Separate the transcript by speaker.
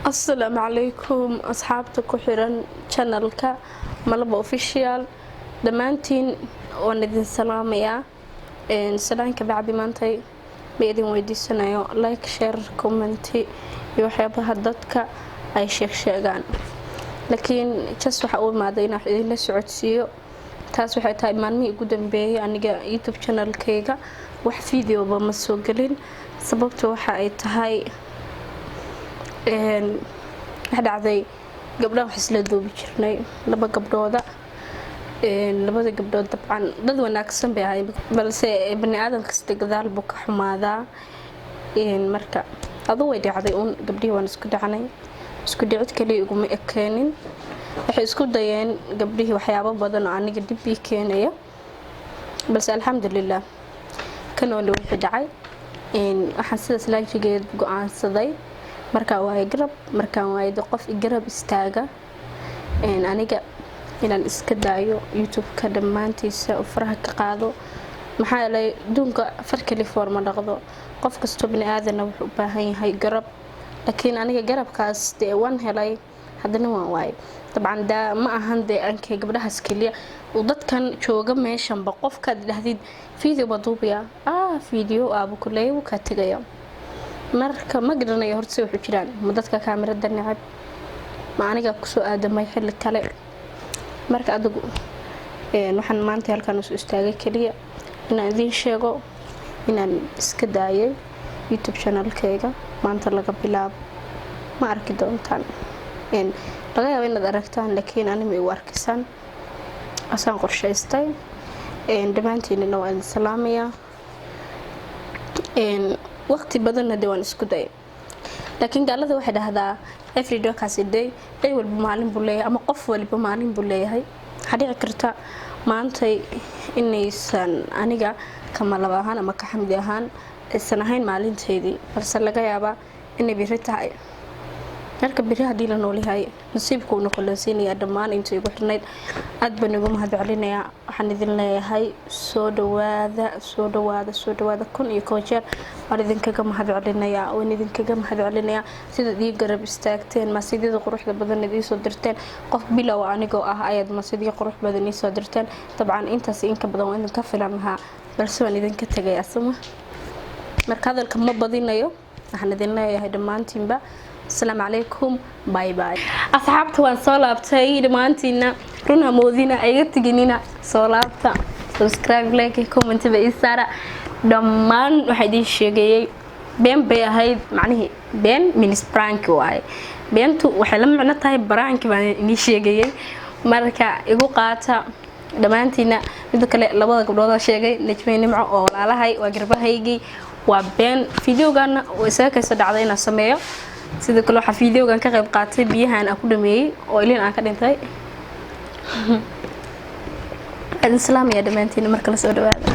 Speaker 1: السلام عليكم أصحابتي كحيران channelka Malabo official dhammaantiin waan idin salaamayaa salaanka bacdi maantay beedin weydiisanayo like share comment iyo waxyaabaha dadka ay sheegaan laakiin just waxa uu maaday inaan idin la socodsiiyo taas waxay tahay maalmihii ugu dambeeyay aniga YouTube channelkayga wax video ba ma soo galin sababtu waxa ay tahay dhacday gabdhaha wax isla duubi jirnay laba gabdhooda labada gabdhood dabcan dad wanaagsan bay ahaayeen balse bani aadam kasta gadaal buu ka xumaadaa marka adu way dhacday gabdhii waan isku dhacnay isku dhicid kaliya ugu ma ekeenin waxay isku dayeen gabdhii waxyaabo badan oo aniga dib ii keenaya balse alxamdulillah kan oo wixii dhacay waxaan sidaas laajigeed go'aansaday marka waa garab marka waa qof garab istaaga aniga inaan iska daayo YouTube ka dhamaantiisa oo faraha ka qaado maxaa lay dunka farkali forma dhaqdo qof kasto bani aadana wuxuu u baahan yahay garab laakiin aniga garabkaas ee waan helay hadana waan waay dabcan ma ahan anka gabdhahaas kaliya oo dadkan jooga meeshan ba qofka dhahdid video baduubiya video abu kulay uu ka tagaya marka ma garanayo horta wuxuu jiraan ma dadka kaamirada nacab ma aniga ku soo aadamay xilli kale marka adigu waxaan maanta halkaan soo istaagay kaliya inaan idin sheego inaan iska daayay YouTube channelkayga maanta laga bilaabo ma arki doontaan laga yaabo inaad aragtaan laakiin anima ay arkisaan asaan qorshaystay dhamaantiinna waan salaamayaa waqti badan waan isku day laakiin gaalada waxay dhahdaa every day kaasi day ay walba maalin buu leeyahay ama qof walba maalin buu leeyahay hadii karta maantay inaysan aniga kama laba ahaan ama ka xamdi ahaan aysan ahayn maalinteedii balse laga yaabaa inay biri tahay marka biri hadii la noolahay nasiibku uu noqonaysiinaya dhamaan inta igu xirnayd aad baan ugu mahadcelinayaa waxaan idin leeyahay soo dhawaada kun iyo koojeer waan idinkaga mahadcelinayaa waan idinkaga mahadcelinayaa sida ii garab istaagteen ma sidii quruxda badan idin soo dirteen qof bilow anigoo ayaad ma sidii qurux badan idin soo dirteen dabcan intaas in ka badan waan idin ka filan lahaa balse waan idinka tagayaa sama marka hadalka ma badinayo waxaan idin leeyahay dhamaantiinba السلام عليكم باي باي أصحابتي وان صلابتي دمانتينا رونا مودينا أيغا تجينينا صلابتا سبسكرايب لايك كومنت بإيسارة دمان وحيدين شيغيي بين هاي معنيه بين من سبرانك واي بين تو وحلم معنا تاي برانك بان شيغيي marka igu qaata damaantiina mid kale labada gabdhood sheegay najmeyn nimco oo walaalahay waa garbahaygii waa been videogana oo isaga dhacday inaan sameeyo sidoo kale waxa videogan ka qayb qaatay biyahan aan ku dhameeyay oo ilaa aan ka dhintay. Assalaamu alaykum dhamaantiin markale soo dhawaada.